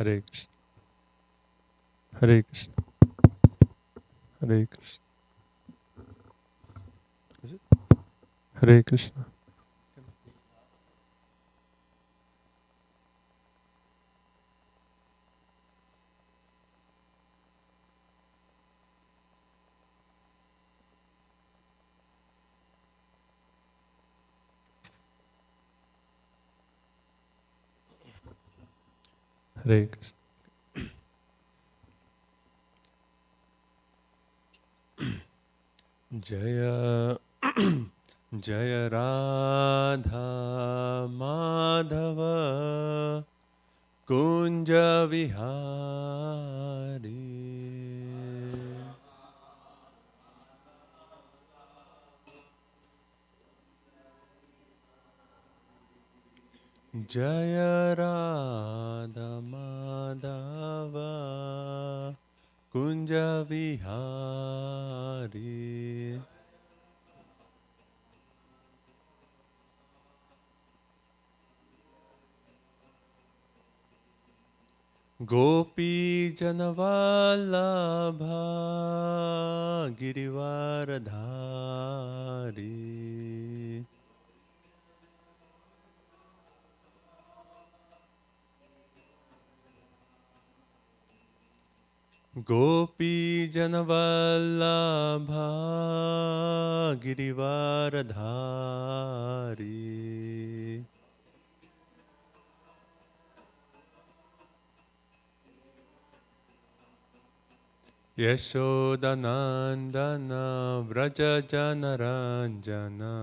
Hare Krishna, Hare Krishna, Hare Krishna. Is it? Hare Krishna. Hare Krishna. Jaya Jaya Radha Madhava Kunja Vihari Jaya Radha Madhava Kunja Vihari Gopi Janavallabha Girivaradhari Gopi Janavallabha Girivaradhari Yashodanandana Vraja Janaranjana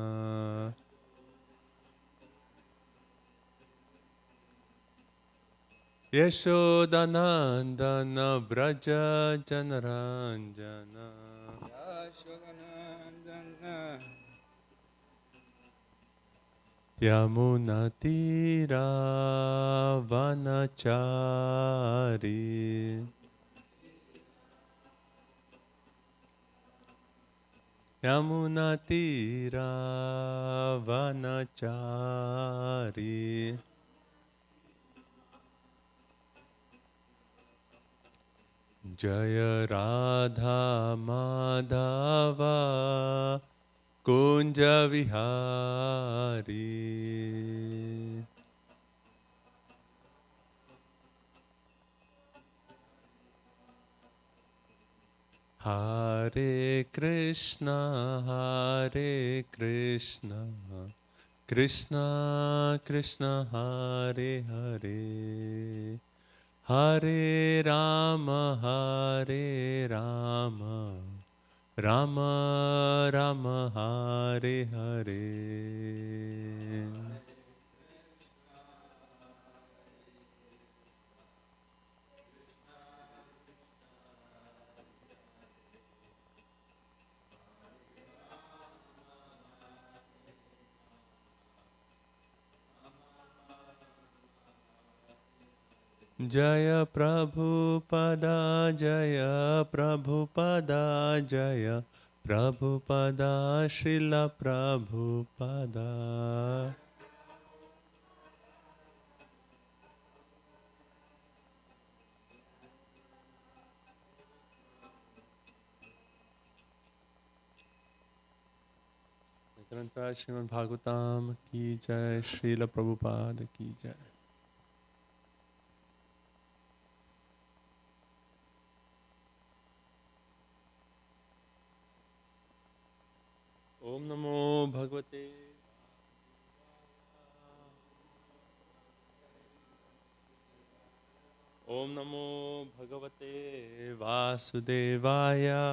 Yashodanandana Vraja Janaranjana Yamunatira Vanachari Yamunatira Vanachari Jaya Radha Madhava Kunja Vihari Hare Krishna Hare Krishna Krishna Krishna Hare Hare Hare Rama Hare Rama Rama Rama Hare Hare Jaya Prabhupada Jaya Prabhupada Jaya Prabhupada Srila Prabhupada Grantha Srimad Bhagavatam ki jai Srila Prabhupada ki jai Om Namo Bhagavate Om Namo Bhagavate Vasudevaya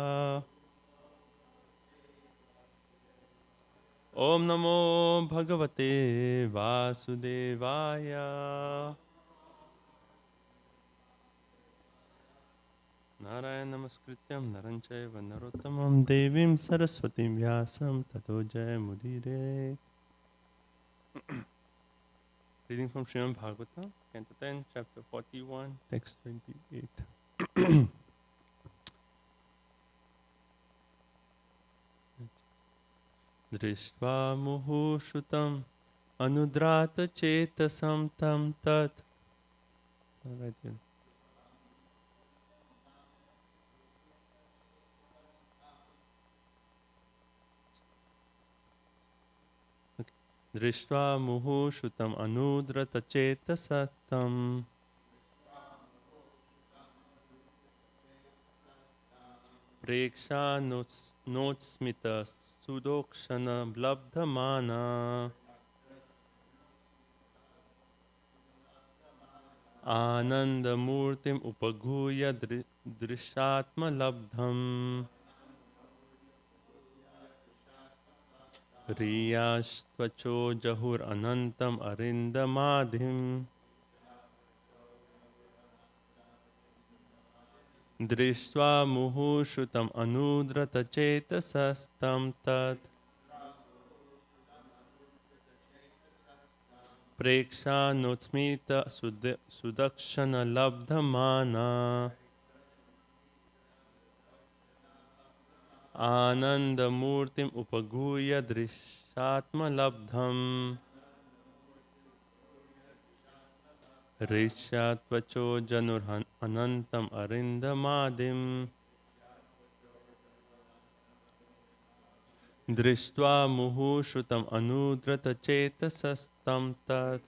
Om Namo Bhagavate Vasudevaya Narayana Namaskrityam Naranchaiva Narottamam Devim Saraswatim Vyasam Tato Jayamudire. Reading from Srimad Bhagavatam, Canto 10, Chapter 41, Text 28. Drishtva muhu shrutam anudrata chetasam tam tat. दृष्ट्वा मुहुषुतम् अनुद्रतचेतसस्तम् प्रेक्षानोत्स्मितसुदोक्षणलब्धमाना आनन्दमूर्तिम् उपगूह्य दृशात्मलब्धम् ह्रियास्त्वचो जहुरनन्तम् अरिन्दमाधिम् दृष्ट्वा मुहुषुतम् अनुद्रतचेतसस्तं तत् प्रेक्षानोत्स्मित सुदक्षणलब्धमाना आनन्दमूर्तिम् उपगूह्य दृशात्मलब्धम् ह्रिष्यात्वचो जनुरनन्तम् अरिन्दमादिम् दृष्ट्वा मुहुषुतम् अनुद्रतचेतसस्तं तत्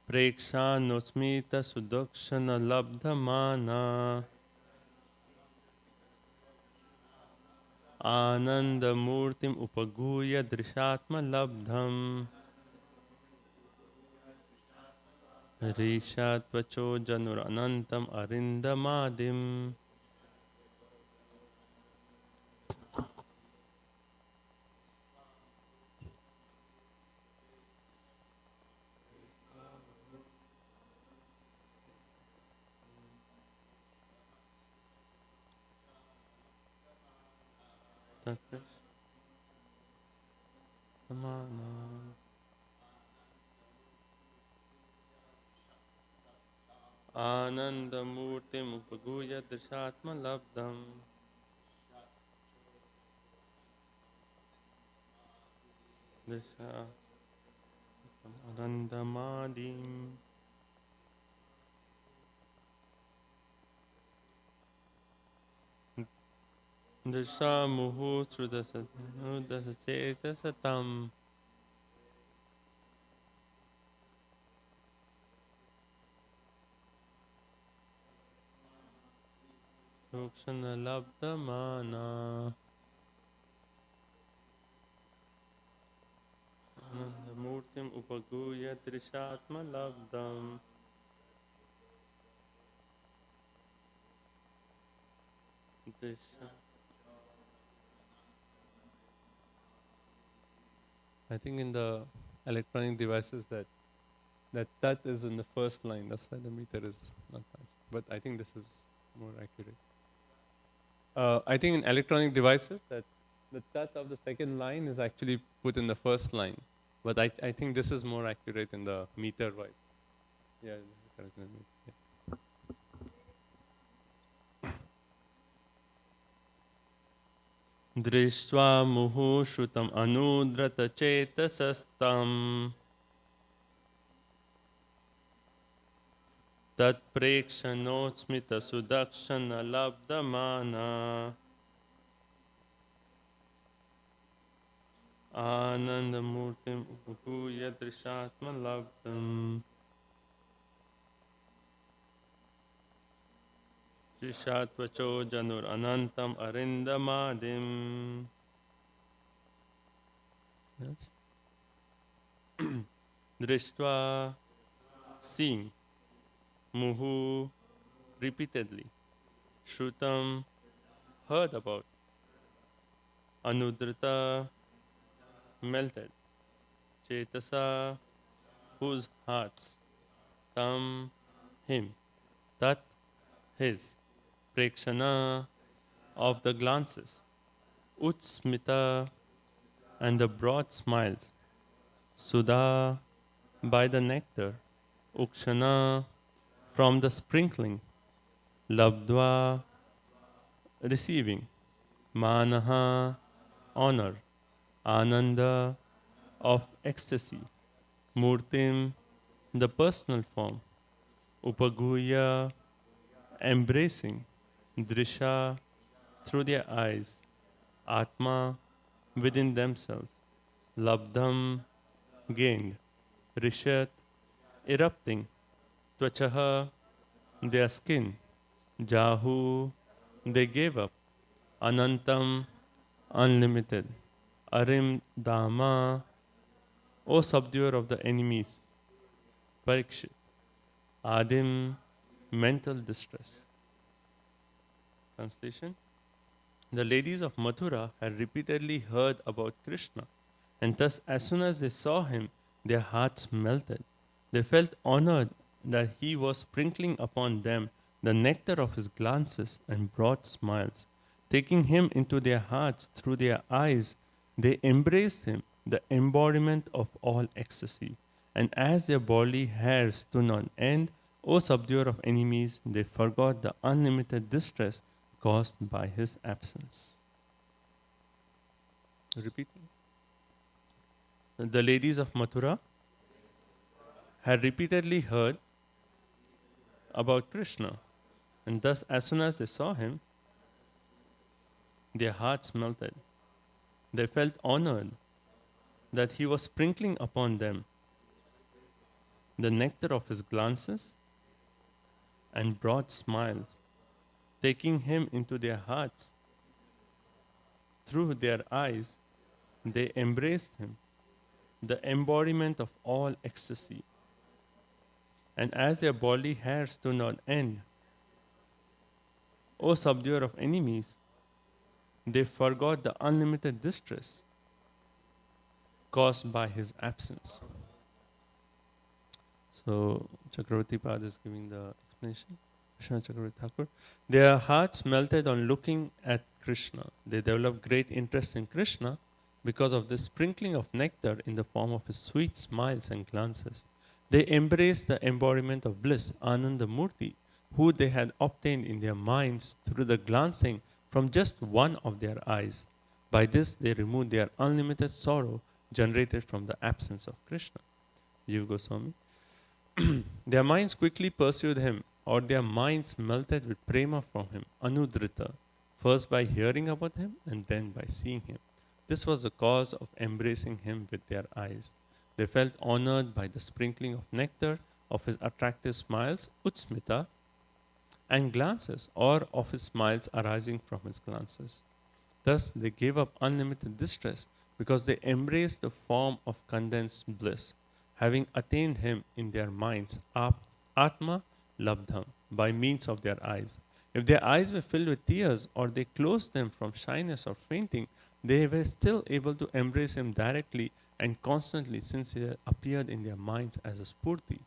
प्रेक्षानोत्स्मितसुदक्षणलब्धमाना आनन्दमूर्तिम् उपगूह्य दृशात्मलब्धम् ह्रीशात्वचो जनुरनन्तम् अरिन्दमादिम् आनन्दमूर्तिम् उपगूह्य दृशात्मलब्धम् आनन्दमादिम् दशामुहुश्रुतसचेतसतम् सूक्ष्मलब्धमाना आनन्दमूर्तिम् उपगूह्य दृशात्मलब्धम् I think in the electronic devices that tat is in the first line. That's why the meter is not fast. But I think this is more accurate. I think in electronic devices that the tat of the second line is actually put in the first line. But I think this is more accurate in the meter wise. Yeah, correct. Yeah. दृष्ट्वा मुहुश्रुतम् अनुद्रतचेतसस्तम् तत्प्रेक्षणोत्स्मितसुदक्षणलब्धमाना आनन्दमूर्तिम् उपगूह्य दृशात्मलब्धम् दृशात्वचो जनुरनन्तम् अरिन्दमादिम्. Yes. Drishtva, seeing, muhu, repeatedly, shrutam, heard about, anudrita, melted, chetasa, whose hearts, tam, him, tat, his, prekshana, of the glances, utsmita, and the broad smiles, sudha, by the nectar, ukshana, from the sprinkling, labdva, receiving, manaha, honor, ananda, of ecstasy, murtim, the personal form, upaguya, embracing, drisha, through their eyes, atma, within themselves. Labdham gained, Rishat erupting, Tvachaha their skin, Jahu they gave up, Anantam unlimited, Arim Dama O subduer of the enemies, Parikshit, Adim mental distress. Translation: the ladies of Mathura had repeatedly heard about Krishna, and thus, as soon as they saw him, their hearts melted. They felt honored that he was sprinkling upon them the nectar of his glances and broad smiles. Taking him into their hearts through their eyes, they embraced him, the embodiment of all ecstasy. And as their bodily hairs stood on end, O subduer of enemies, they forgot the unlimited distress caused by his absence. Repeat. The ladies of Mathura had repeatedly heard about Krishna, and thus, as soon as they saw him, their hearts melted. They felt honored that he was sprinkling upon them the nectar of his glances and broad smiles, taking him into their hearts through their eyes. They embraced him, the embodiment of all ecstasy. And as their bodily hairs do not end, O subduer of enemies, they forgot the unlimited distress caused by his absence. So Chakravarti Pad is giving the explanation. Krishna Chakravarti Thakur. Their hearts melted on looking at Krishna. They developed great interest in Krishna because of the sprinkling of nectar in the form of his sweet smiles and glances. They embraced the embodiment of bliss, Ananda Murti, who they had obtained in their minds through the glancing from just one of their eyes. By this, they removed their unlimited sorrow generated from the absence of Krishna. Jiva Goswami. Their minds quickly pursued him, or their minds melted with prema from him, Anudrita, first by hearing about him and then by seeing him. This was the cause of embracing him with their eyes. They felt honored by the sprinkling of nectar of his attractive smiles, Utsmita, and glances, or of his smiles arising from his glances. Thus, they gave up unlimited distress because they embraced the form of condensed bliss, having attained him in their minds, Atma Labdham, by means of their eyes. If their eyes were filled with tears or they closed them from shyness or fainting, they were still able to embrace him directly and constantly, since he appeared in their minds as a spurti.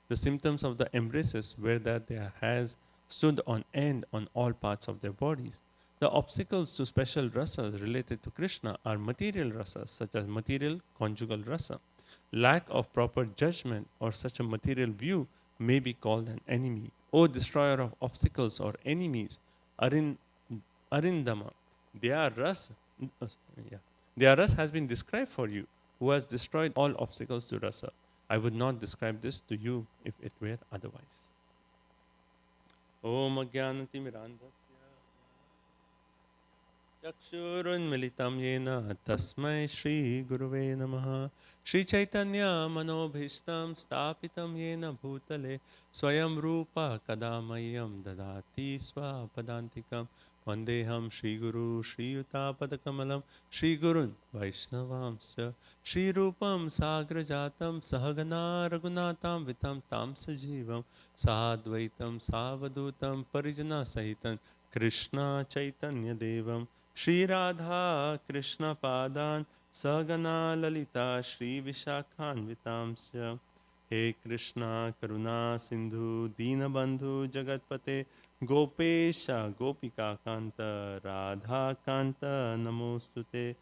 The symptoms of the embraces were that their hairs stood on end on all parts of their bodies. The obstacles to special rasas related to Krishna are material rasas, such as material conjugal rasa. Lack of proper judgment or such a material view may be called an enemy. O destroyer of obstacles or enemies, Arindama, their ras, their ras has been described for you, who has destroyed all obstacles to rasa. I would not describe this to you if it were otherwise. Om Agyanati Mirandasya Chakshurunmilitam Yena Tasmai Shri Guruve Namaha Shri Chaitanya Manobhishtam Stapitam Yena Bhutale Swayam Rupa Kadamayam Dadati Swapadantikam Vandeham Shri Guru Shri Yuta Padakamalam Shri Gurun Vaishnavamscha Shri Rupam Sagrajatam Sahagana Raghunatam Vitam Tam Sajivam Sadvaitam Savadutam Parijana Sahitam Krishna Chaitanya Devam Shri Radha Krishna Padan Sagana Lalita Shri Vishakhan Vitamsya He Krishna Karuna Sindhu Dinabandhu Jagatpate Gopesha Gopika Kanta Radha Kanta Namostute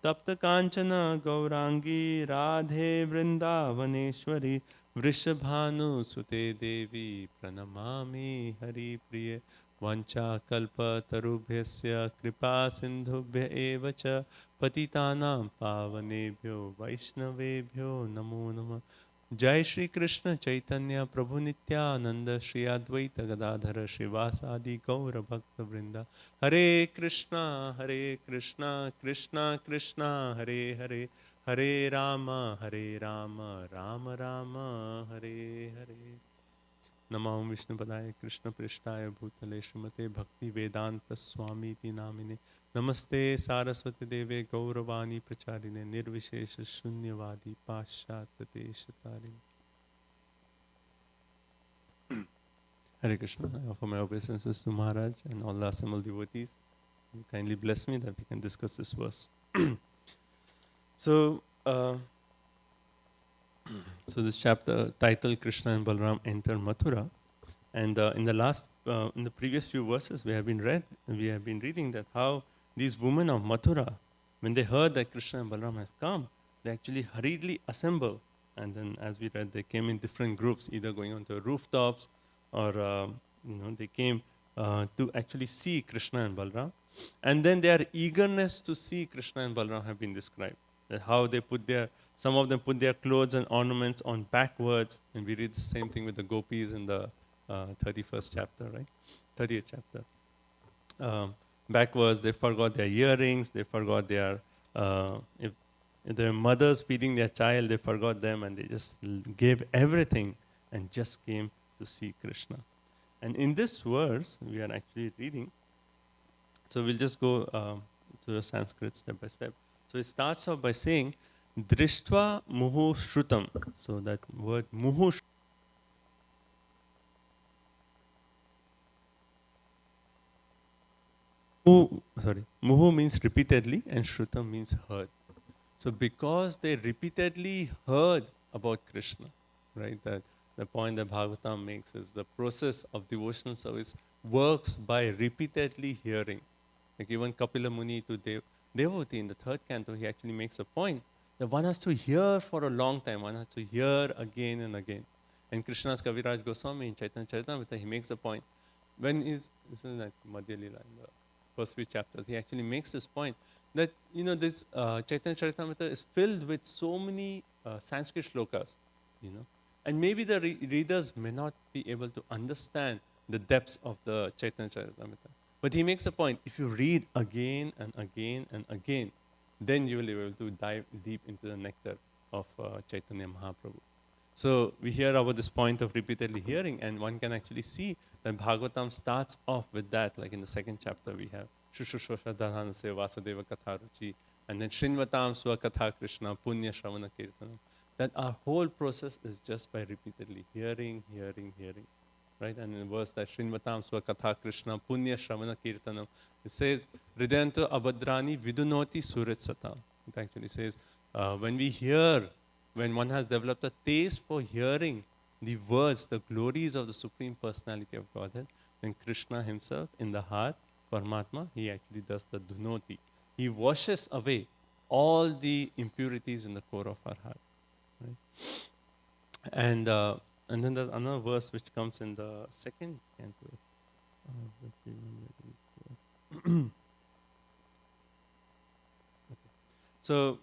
Tapta Kanchana Gaurangi Radhe Vrindavaneshwari Vrishabhanu Sute Devi Pranamami Hari Priye Vancha kalpa tarubhyasya kripa sindhubhya evacha patitanam pavanebhyo vaishnavebhyo namo namah. Jai Shri Krishna Chaitanya Prabhu Nityananda Shri Advaita Gadadhara Shivasadi Gaura Bhakta Vrinda. Hare Krishna Krishna Krishna Hare Hare, Hare Rama Rama Rama Hare Hare. Namah Vishnupadaya Krishna Prishtaya Bhutale Srimate Bhakti Vedanta Swami Ti Namine. Namaste Saraswati Deve Gauravani Pracharine Nirvishesha Shunyavadi Paschatate Shatarini. Hare Krishna. I offer my obeisances to Maharaj and all the assembled devotees. You kindly bless me that we can discuss this verse. So, so this chapter titled Krishna and Balaram enter Mathura, and in the previous few verses we have been reading that how these women of Mathura, when they heard that Krishna and Balaram have come, they actually hurriedly assemble, and then as we read, they came in different groups, either going onto rooftops or they came to actually see Krishna and Balaram, and then their eagerness to see Krishna and Balaram have been described. That how they some of them put their clothes and ornaments on backwards, and we read the same thing with the gopis in the 31st chapter, right? 30th chapter. Backwards, they forgot their earrings, they forgot their, if their mothers feeding their child, they forgot them, and they just gave everything and just came to see Krishna. And in this verse, we are actually reading, so we'll just go to the Sanskrit step by step. So it starts off by saying, Drishtva muhu shrutam. So that word muhu. Muhu means repeatedly and shrutam means heard. So because they repeatedly heard about Krishna, right? That the point that Bhagavatam makes is the process of devotional service works by repeatedly hearing. Like even Kapila Muni to Devotee in the 3rd canto, he actually makes a point that one has to hear for a long time, one has to hear again and again. And Krishna's Kaviraj Goswami in Chaitanya Charitamrita, he makes a point. When this is like Madhya Lila in the first few chapters, he actually makes this point that, this Chaitanya Charitamrita is filled with so many Sanskrit shlokas, and maybe the readers may not be able to understand the depths of the Chaitanya Charitamrita. But he makes a point, if you read again and again and again, then you will be able to dive deep into the nectar of Chaitanya Mahaprabhu. So we hear about this point of repeatedly hearing, and one can actually see that Bhagavatam starts off with that, like in the 2nd chapter we have Shushushosha Dhanase Vasudeva Katha Ruchi, and then Shrinvatam Swa Katha Krishna Punya Shravana Kirtanam. That our whole process is just by repeatedly hearing. Right? And in the verse that Shrinvatam Swa Katha Krishna Punya Shravana Kirtanam, it says, Hridayanto Abhadrani Vidunoti Surit Satam. It actually says, when one has developed a taste for hearing the words, the glories of the Supreme Personality of Godhead, then Krishna himself in the heart, Paramatma, he actually does the dhunoti. He washes away all the impurities in the core of our heart. Right? And then there's another verse which comes in the 2nd canto. Okay. So,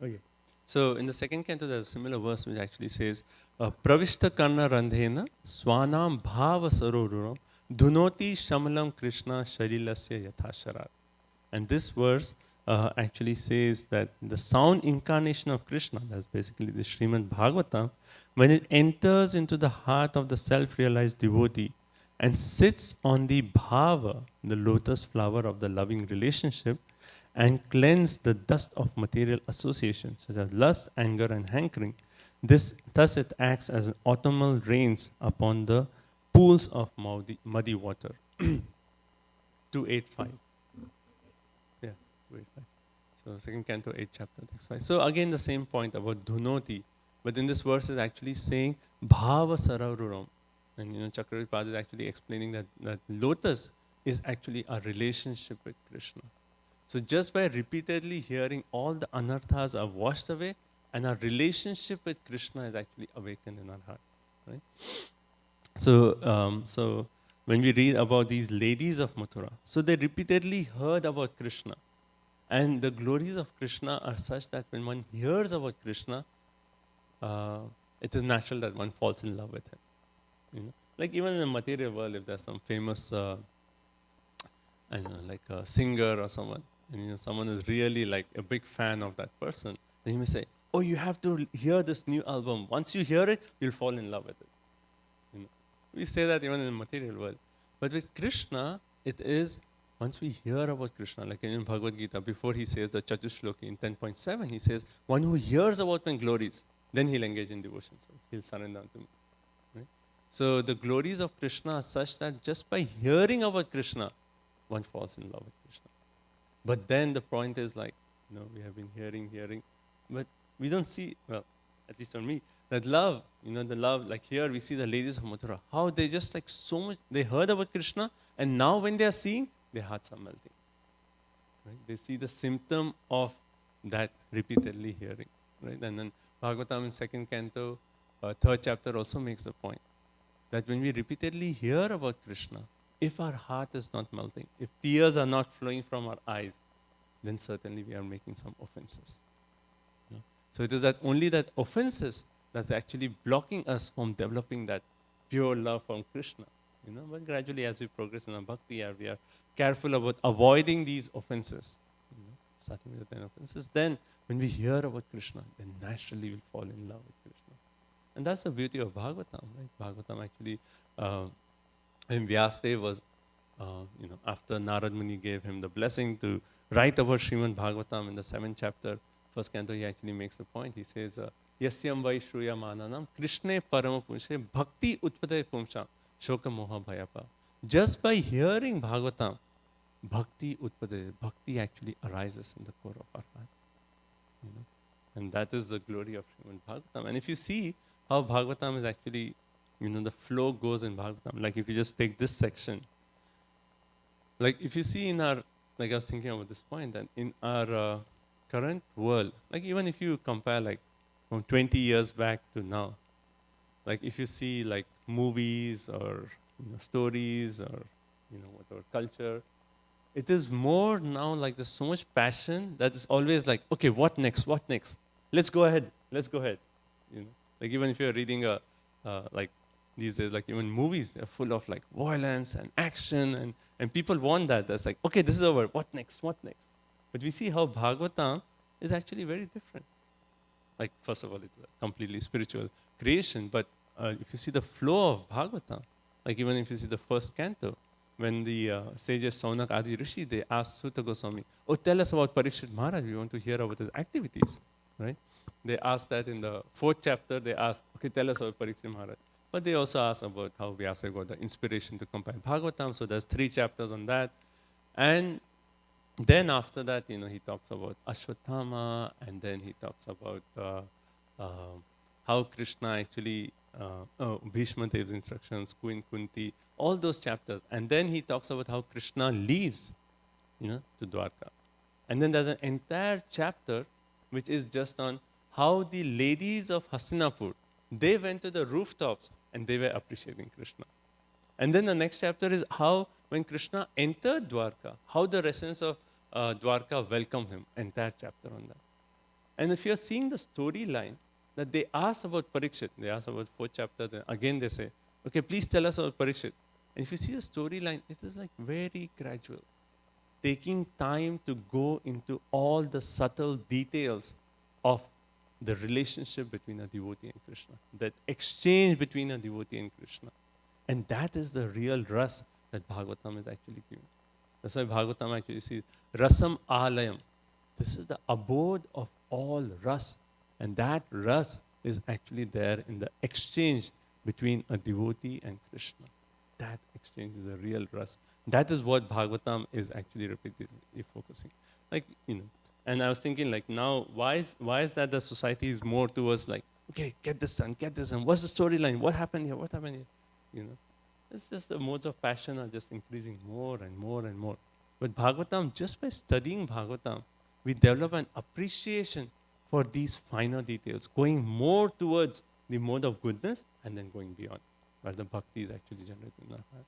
okay. So in the 2nd canto, there's a similar verse which actually says, Pravishta karna randhena swanam bhava saroruram dhunoti shamalam Krishna shalilasya yathasharat. And this verse actually says that the sound incarnation of Krishna, that's basically the Srimad Bhagavatam, when it enters into the heart of the self-realized devotee and sits on the bhava, the lotus flower of the loving relationship, and cleanse the dust of material association, such as lust, anger, and hankering. Thus it acts as an autumnal rains upon the pools of muddy water. 285. Yeah, 285. So 2nd canto, 8th chapter, text 5. So again the same point about dhunoti, but in this verse is actually saying bhava sararuram. And Chakravarti Pada is actually explaining that lotus is actually a relationship with Krishna. So just by repeatedly hearing, all the anarthas are washed away, and our relationship with Krishna is actually awakened in our heart, right? So when we read about these ladies of Mathura, so they repeatedly heard about Krishna, and the glories of Krishna are such that when one hears about Krishna, uh, it is natural that one falls in love with him. You know, like even in the material world, if there's some famous, I know, like a singer or someone, and someone is really like a big fan of that person, then you may say, "Oh, you have to hear this new album. Once you hear it, you'll fall in love with it." You know, we say that even in the material world, but with Krishna, it is once we hear about Krishna, like in Bhagavad Gita, before he says the Chatushloki in 10.7, he says, "One who hears about my glories, then he'll engage in devotion. So he'll surrender to me." Right? So the glories of Krishna are such that just by hearing about Krishna, one falls in love with Krishna. But then the point is like, we have been hearing, but we don't see, well, at least on me, that love, the love, like here we see the ladies of Mathura, how they just like so much, they heard about Krishna, and now when they are seeing, their hearts are melting. Right? They see the symptom of that repeatedly hearing. Right? And then Bhagavatam in second canto, third chapter also makes the point that when we repeatedly hear about Krishna, if our heart is not melting, if tears are not flowing from our eyes, then certainly we are making some offenses. So it is that only that offenses that are actually blocking us from developing that pure love from Krishna. But gradually as we progress in our bhakti, we are careful about avoiding these offenses. Starting with the 10 offenses. Then when we hear about Krishna, then naturally we'll fall in love with Krishna. And that's the beauty of Bhagavatam, right? Bhagavatam actually, when Vyasadeva was, after Narad Muni gave him the blessing to write about Srimad Bhagavatam in the 7th chapter, first canto, he actually makes a point. He says, Yasyam vai shruya mananam Krishne parama punshe bhakti utpade pumsha shoka moha bhayapa. Just by hearing Bhagavatam, bhakti utpade, bhakti actually arises in the core of our heart. And that is the glory of Srimad Bhagavatam. And if you see how Bhagavatam is actually, the flow goes in Bhagavatam. Like if you just take this section, like if you see in our, like I was thinking about this point, that in our current world, like even if you compare like from 20 years back to now, like if you see like movies or stories or whatever culture, it is more now like there's so much passion that is always like, okay, what next? What next? Let's go ahead. Let's go ahead. Like even if you're reading like these days, like even movies, they're full of like violence and action, and people want that. That's like, okay, this is over. What next? What next? But we see how Bhagavatam is actually very different. Like first of all, it's a completely spiritual creation. But if you see the flow of Bhagavatam, like even if you see the first canto, when the sages Saunak Adi Rishi, they asked Sutta Goswami, "Oh, tell us about Parikshit Maharaj. We want to hear about his activities." Right? They asked that in the 4th chapter. They asked, "Okay, tell us about Parikshit Maharaj." But they also asked about how Vyasa got the inspiration to compile Bhagavatam. So there's 3 chapters on that. And then after that, he talks about Ashwatthama, and then he talks about how Krishna actually, Bhishma Dev's instructions, Queen Kunti, all those chapters. And then he talks about how Krishna leaves, to Dwarka. And then there's an entire chapter which is just on how the ladies of Hastinapur, they went to the rooftops and they were appreciating Krishna. And then the next chapter is how when Krishna entered Dwarka, how the residents of Dwarka welcome him. Entire chapter on that. And if you're seeing the storyline, that they asked about Parikshit, they asked about 4th chapter, then again they say, okay, please tell us about Parikshit. And if you see the storyline, it is like very gradual, taking time to go into all the subtle details of the relationship between a devotee and Krishna, that exchange between a devotee and Krishna. And that is the real ras that Bhagavatam is actually giving. That's why Bhagavatam actually says, Rasam Alayam. This is the abode of all ras. And that ras is actually there in the exchange between a devotee and Krishna. That exchange is a real ras. That is what Bhagavatam is actually repeatedly focusing. Like, and I was thinking like now, why is that the society is more towards like, okay, get this done. What's the storyline? What happened here? What happened here? It's just the modes of passion are just increasing more and more and more. But Bhagavatam, just by studying Bhagavatam, we develop an appreciation for these finer details, going more towards the mode of goodness and then going beyond, where the bhakti is actually generated in our heart.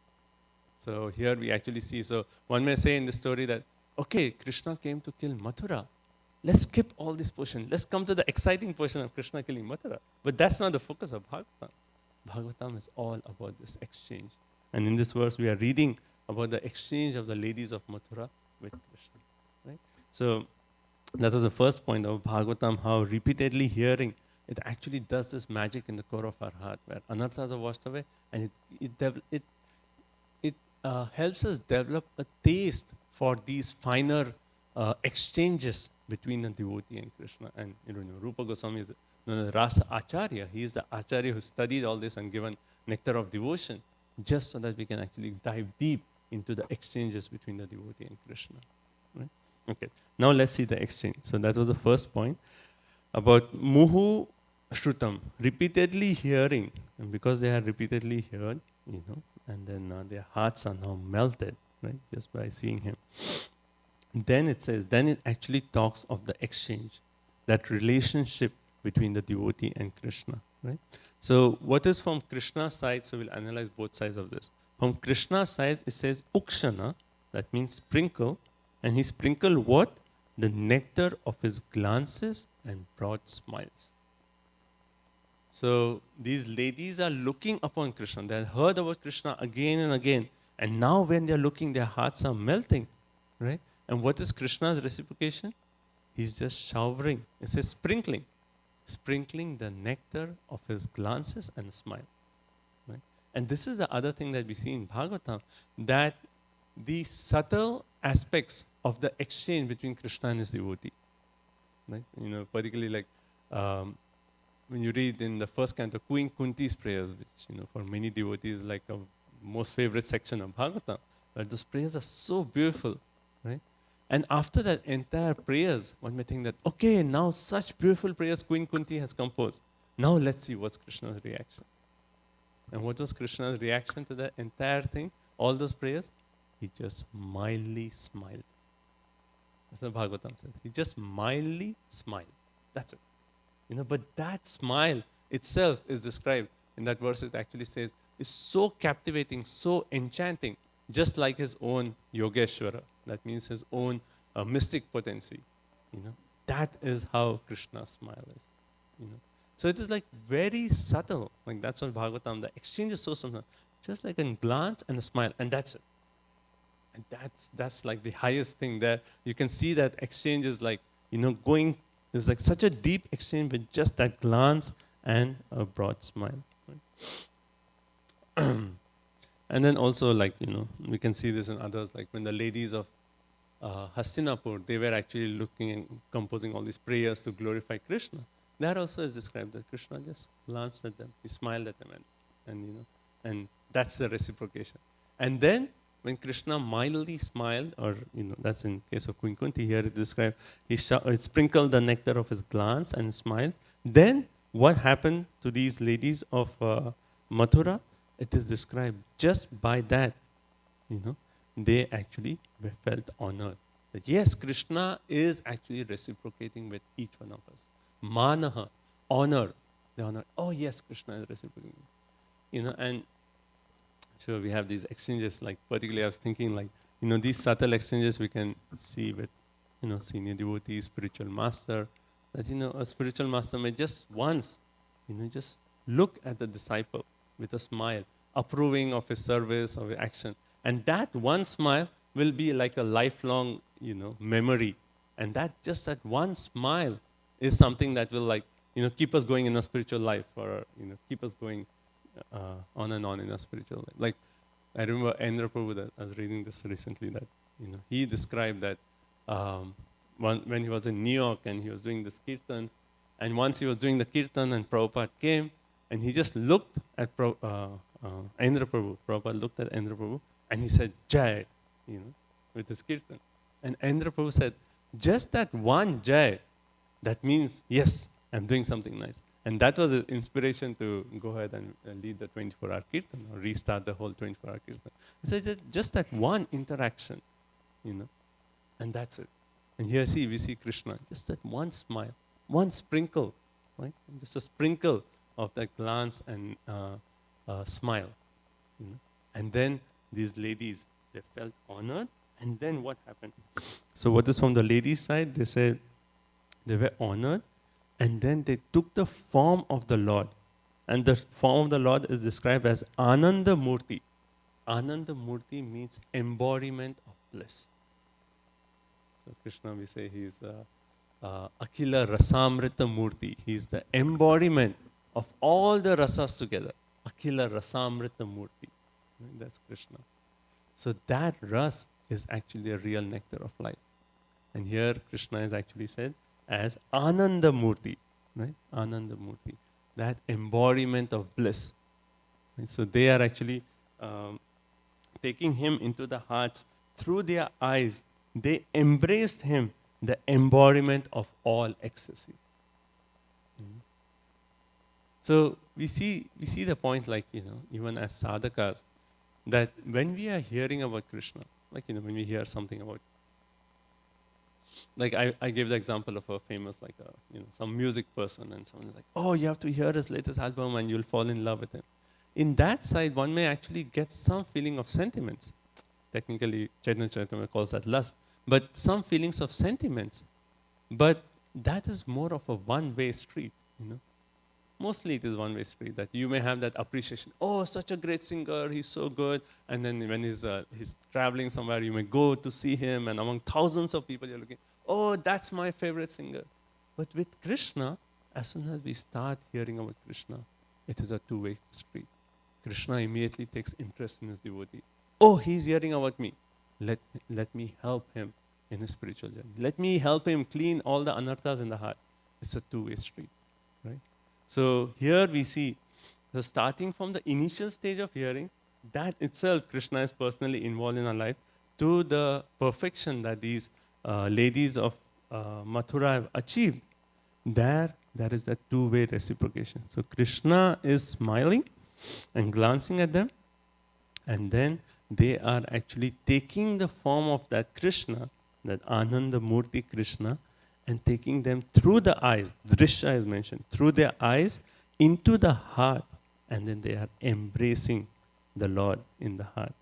So here we actually see, so one may say in the story that, okay, Krishna came to kill Mathura. Let's skip all this portion. Let's come to the exciting portion of Krishna killing Mathura. But that's not the focus of Bhagavatam. Bhagavatam is all about this exchange. And in this verse, we are reading about the exchange of the ladies of Mathura with Krishna. Right? So that was the first point of Bhagavatam, how repeatedly hearing, it actually does this magic in the core of our heart, where anarthas are washed away, and it helps us develop a taste for these finer exchanges between a devotee and Krishna. And Rupa Goswami is known as Rasa Acharya. He is the Acharya who studied all this and given nectar of devotion, just so that we can actually dive deep into the exchanges between the devotee and Krishna. Right? Okay, now let's see the exchange. So that was the first point about Muhu Shrutam, repeatedly hearing. And because they are repeatedly heard, and then their hearts are now melted, right, just by seeing him. Then it says, then it actually talks of the exchange, that relationship between the devotee and Krishna, right? So what is from Krishna's side? So we'll analyze both sides of this. From Krishna's side, it says ukshana, that means sprinkle, and he sprinkled what? The nectar of his glances and broad smiles. So these ladies are looking upon Krishna. They have heard about Krishna again and again, and now when they are looking, their hearts are melting, right? And what is Krishna's reciprocation? He's just showering. It says sprinkling the nectar of his glances and smile. Right? And this is the other thing that we see in Bhagavatam, that the subtle aspects of the exchange between Krishna and his devotee. Right? Particularly like when you read in the first canto, Queen Kunti's prayers, which for many devotees like a most favorite section of Bhagavatam. But those prayers are so beautiful, right? And after that entire prayers, one may think that, okay, now such beautiful prayers Queen Kunti has composed. Now let's see what's Krishna's reaction. And what was Krishna's reaction to the entire thing, all those prayers? He just mildly smiled. That's what Bhagavatam says. He just mildly smiled. That's it. But that smile itself is described in that verse. It actually says, is so captivating, so enchanting, just like his own Yogeshwara. That means his own mystic potency. That is how Krishna's smile is. So it is like very subtle. Like that's what Bhagavatam, the exchange is so subtle. Just like a glance and a smile, and that's it. And that's like the highest thing there. You can see that exchange is like, going, there's like such a deep exchange with just that glance and a broad smile. Right? And then also like, we can see this in others, like when the ladies of Hastinapur, they were actually looking and composing all these prayers to glorify Krishna. That also is described that Krishna just glanced at them, he smiled at them, and that's the reciprocation. And then when Krishna mildly smiled, or that's in case of Queen Kunti, here it described, he sprinkled the nectar of his glance and smiled. Then what happened to these ladies of Mathura? It is described just by that, they actually felt honored. That yes, Krishna is actually reciprocating with each one of us. Manaha, honor, the honor. Oh yes, Krishna is reciprocating. And sure, we have these exchanges, like particularly I was thinking like, these subtle exchanges we can see with, senior devotees, spiritual master, that, a spiritual master may just once, just look at the disciple with a smile, approving of his service or his action. And that one smile will be like a lifelong, memory. And that one smile is something that will like, keep us going in a spiritual life, or, keep us going on and on in a spiritual life. Like, I remember Indra Prabhu, that I was reading this recently, that, he described that when he was in New York and he was doing this kirtans, and once he was doing the kirtan and Prabhupada came, and he just looked at Indra Prabhu. Prabhupada looked at Indra Prabhu, and he said, Jai, with his kirtan. And Indra Prabhu said, just that one Jai, that means, yes, I'm doing something nice. And that was an inspiration to go ahead and lead the 24-hour kirtan, or restart the whole 24-hour kirtan. He said that just that one interaction, and that's it. And here we see Krishna, just that one smile. one sprinkle, right? Just a sprinkle of that glance and smile. You know? And then these ladies, they felt honored. And then what happened? So what is from the ladies' side? They said they were honored. And then they took the form of the Lord. And the form of the Lord is described as Ananda Murti. Ananda Murti means embodiment of bliss. So Krishna, we say he is Akila Rasamrita Murti. He is the embodiment of all the rasas together. Akila Rasamrita Murti. That's Krishna. So that ras is actually a real nectar of life. And here Krishna is actually said as Ananda Murti. Right? Ananda Murti. That embodiment of bliss. Right? So they are actually taking him into the hearts through their eyes. They embraced him, the embodiment of all ecstasy. So we see the point, like, even as sadhakas, that when we are hearing about Krishna, like, when we hear something about, like I gave the example of a famous, like, some music person, and someone is like, oh, you have to hear his latest album and you'll fall in love with him. In that side, one may actually get some feeling of sentiments. Technically, Chaitanya Charitamrita calls that lust. But some feelings of sentiments. But that is more of a one-way street, Mostly it is one-way street, that you may have that appreciation. Oh, such a great singer, he's so good. And then when he's traveling somewhere, you may go to see him, and among thousands of people, you're looking, oh, that's my favorite singer. But with Krishna, as soon as we start hearing about Krishna, it is a two-way street. Krishna immediately takes interest in his devotee. Oh, he's hearing about me. Let me help him in his spiritual journey. Let me help him clean all the anarthas in the heart. It's a two-way street, right? So here we see, so starting from the initial stage of hearing, that itself Krishna is personally involved in our life, to the perfection that these ladies of Mathura have achieved. There is a two-way reciprocation. So Krishna is smiling and glancing at them, and then they are actually taking the form of that Krishna, that Ananda Murti Krishna, and taking them through the eyes, Drishya is mentioned, through their eyes into the heart, and then they are embracing the Lord in the heart.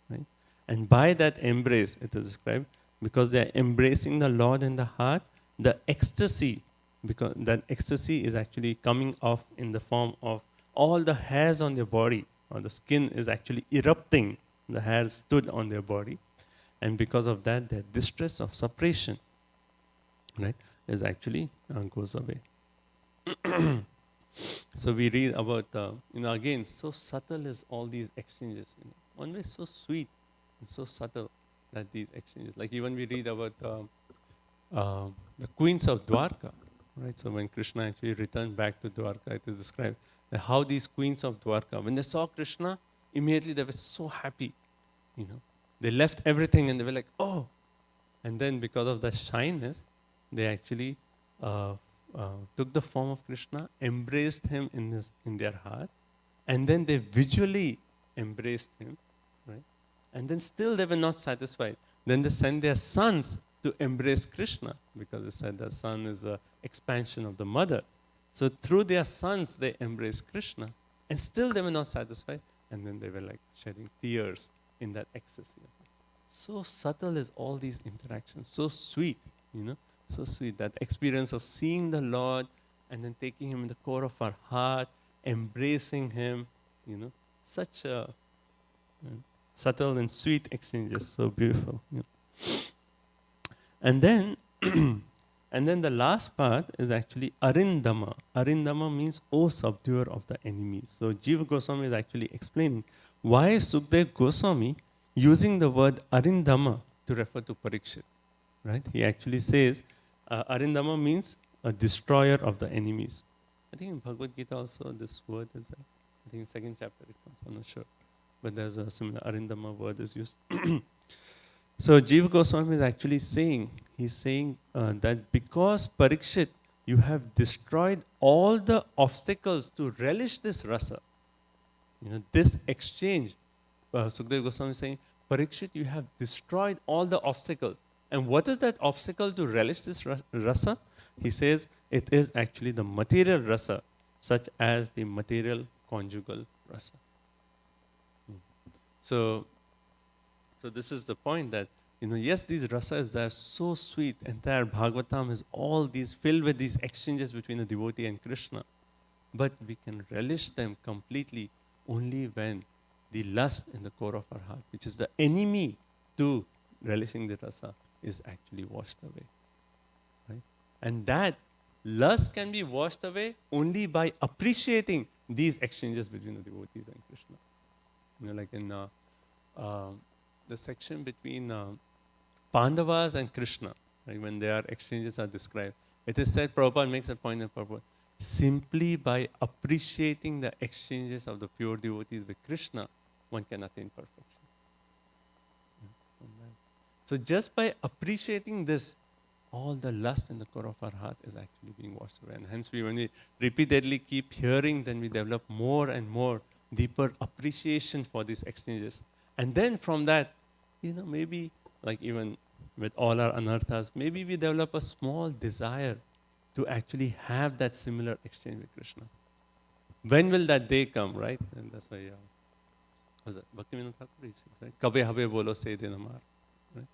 Right? And by that embrace, it is described, because they are embracing the Lord in the heart, the ecstasy, because that ecstasy is actually coming off in the form of all the hairs on their body, or the skin is actually erupting, the hairs stood on their body, and because of that, their distress of separation, right, is actually goes away. So we read about, again, so subtle is all these exchanges. One way so sweet and so subtle that these exchanges, like even we read about the queens of Dwarka, right? So when Krishna actually returned back to Dwarka, it is described that how these queens of Dwarka, when they saw Krishna, immediately they were so happy, They left everything and they were like, oh. And then because of the shyness, they actually took the form of Krishna, embraced him in their heart, and then they visually embraced him, right? And then still they were not satisfied. Then they sent their sons to embrace Krishna, because they said the son is an expansion of the mother. So through their sons, they embraced Krishna, and still they were not satisfied. And then they were like shedding tears in that ecstasy. So subtle is all these interactions, so sweet, so sweet, that experience of seeing the Lord and then taking him in the core of our heart, embracing him, such a subtle and sweet exchanges, so beautiful. And then, and then the last part is actually Arindama. Arindama means, O subduer of the enemies. So Jiva Goswami is actually explaining why Sukdev Goswami using the word Arindama to refer to Parikshit. Right? He actually says Arindama means a destroyer of the enemies. I think in Bhagavad Gita also this word is, I think in second chapter it comes, I'm not sure. But there's a similar Arindama word is used. So Jiva Goswami is actually saying, he's saying that because Parikshit, you have destroyed all the obstacles to relish this rasa. This exchange, Sukdev Goswami is saying, Parikshit, you have destroyed all the obstacles. And what is that obstacle to relish this rasa? He says it is actually the material rasa, such as the material conjugal rasa. So, so this is the point that, yes, these rasas, they are so sweet. Entire Bhagavatam is all these filled with these exchanges between the devotee and Krishna. But we can relish them completely only when the lust in the core of our heart, which is the enemy to relishing the rasa, is actually washed away. Right? And that lust can be washed away only by appreciating these exchanges between the devotees and Krishna. Like in the section between Pandavas and Krishna, right, when their exchanges are described, it is said, Prabhupada makes a point in Prabhupada, simply by appreciating the exchanges of the pure devotees with Krishna, one can attain perfection. So just by appreciating this, all the lust in the core of our heart is actually being washed away. And hence, when we repeatedly keep hearing, then we develop more and more deeper appreciation for these exchanges. And then from that, maybe like even with all our anarthas, maybe we develop a small desire to actually have that similar exchange with Krishna. When will that day come, right? And that's why, was it Bhaktivinoda Thakur? He says, right? Kabe habe bolo se de namar. Right?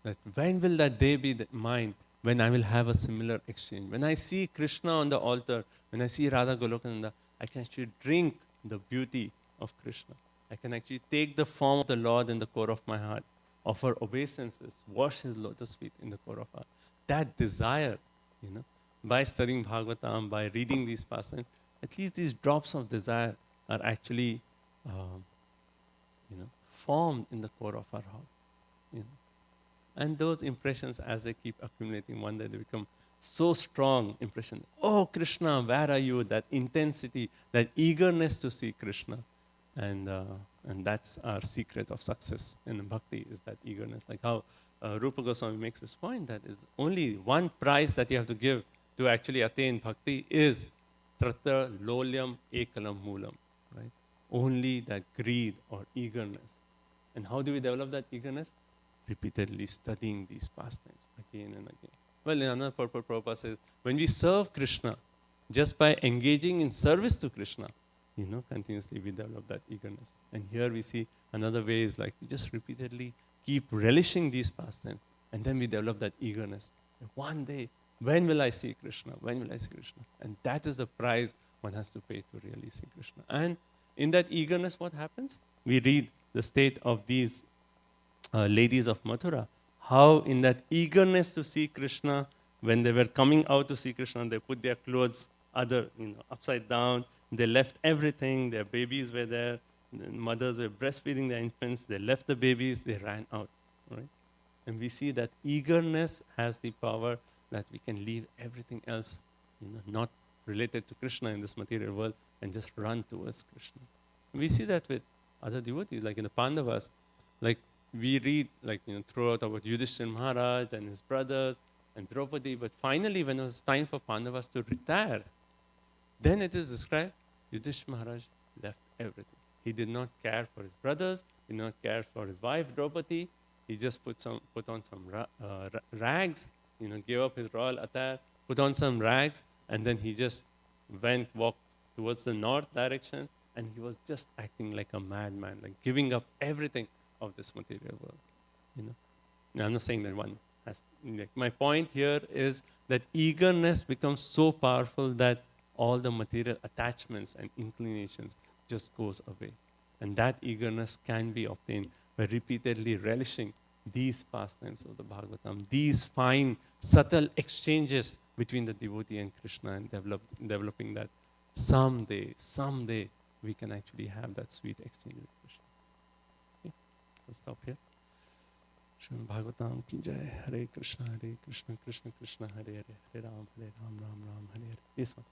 That when will that day be mine when I will have a similar exchange? When I see Krishna on the altar, when I see Radha Golokananda, I can actually drink the beauty of Krishna. I can actually take the form of the Lord in the core of my heart, offer obeisances, wash his lotus feet in the core of our heart. That desire, by studying Bhagavatam, by reading these pastimes, at least these drops of desire are actually, formed in the core of our heart. And those impressions, as they keep accumulating, one day they become so strong impression. Oh, Krishna, where are you? That intensity, that eagerness to see Krishna. And that's our secret of success in bhakti, is that eagerness. Like how Rupa Goswami makes this point, that is only one price that you have to give to actually attain bhakti is trata lolyam ekalam moolam, right? Only that greed or eagerness. And how do we develop that eagerness? Repeatedly studying these pastimes again and again. Well, in another purport, Prabhupada says, when we serve Krishna, just by engaging in service to Krishna, continuously we develop that eagerness. And here we see another way is like we just repeatedly keep relishing these pastimes, and then we develop that eagerness. One day, when will I see Krishna? When will I see Krishna? And that is the price one has to pay to really see Krishna. And in that eagerness, what happens? We read the state of these ladies of Mathura, how in that eagerness to see Krishna, when they were coming out to see Krishna, they put their clothes upside down, they left everything, their babies were there, the mothers were breastfeeding their infants, they left the babies, they ran out, right? And we see that eagerness has the power that we can leave everything else, not related to Krishna in this material world, and just run towards Krishna. And we see that with other devotees, like in the Pandavas, like we read, throughout about Yudhishthira Maharaj and his brothers and Draupadi, but finally, when it was time for Pandavas to retire, then it is described, Yudhishthira Maharaj left everything. He did not care for his brothers, did not care for his wife Draupadi. He just put on some rags, gave up his royal attire, put on some rags, and then he just walked towards the north direction, and he was just acting like a madman, like giving up everything of this material world. Now, I'm not saying that one has. My point here is that eagerness becomes so powerful that all the material attachments and inclinations just goes away, and that eagerness can be obtained by repeatedly relishing these pastimes of the Bhagavatam, these fine, subtle exchanges between the devotee and Krishna, and developing that someday we can actually have that sweet exchange with Krishna. Okay, let's stop here. Srimad Bhagavatam ki jai. Hare Krishna, Krishna Krishna, Hare Hare, Hare Ram, Ram Ram, Hare Hare. This one.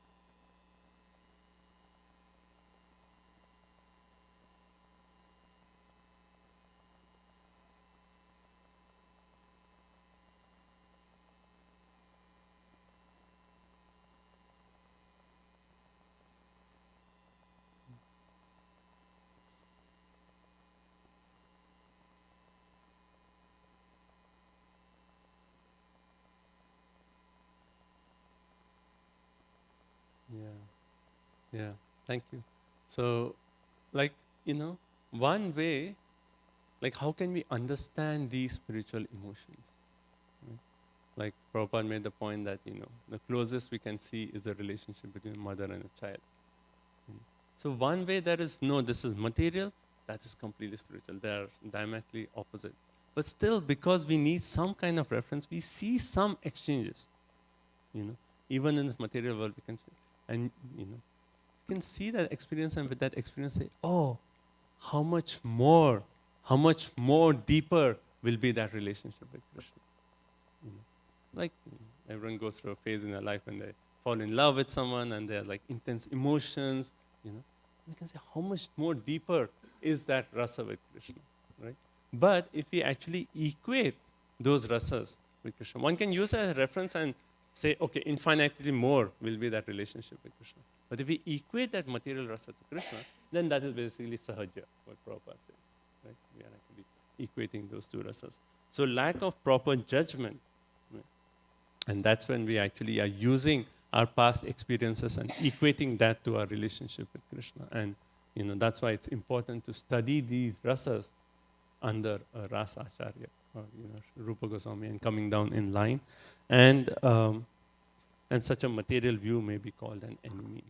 Yeah, thank you. So, like, one way, like, how can we understand these spiritual emotions? Right? Like, Prabhupada made the point that, the closest we can see is a relationship between a mother and a child. Mm. So, one way there is no, this is material, that is completely spiritual. They are diametrically opposite. But still, because we need some kind of reference, we see some exchanges. You know, even in this material world, we can, and you can see that experience, and with that experience, say, oh, how much more deeper will be that relationship with Krishna. You know, like everyone goes through a phase in their life when they fall in love with someone and they are like intense emotions. You can say how much more deeper is that rasa with Krishna, right? But if we actually equate those rasas with Krishna, one can use as a reference and say, okay, infinitely more will be that relationship with Krishna. But if we equate that material rasa to Krishna, then that is basically sahaja, what Prabhupada says. Right? We are actually equating those two rasas. So lack of proper judgment, right? And that's when we actually are using our past experiences and equating that to our relationship with Krishna. And that's why it's important to study these rasas under a Rasa Acharya, or Rupa Goswami, and coming down in line. And such a material view may be called an enemy.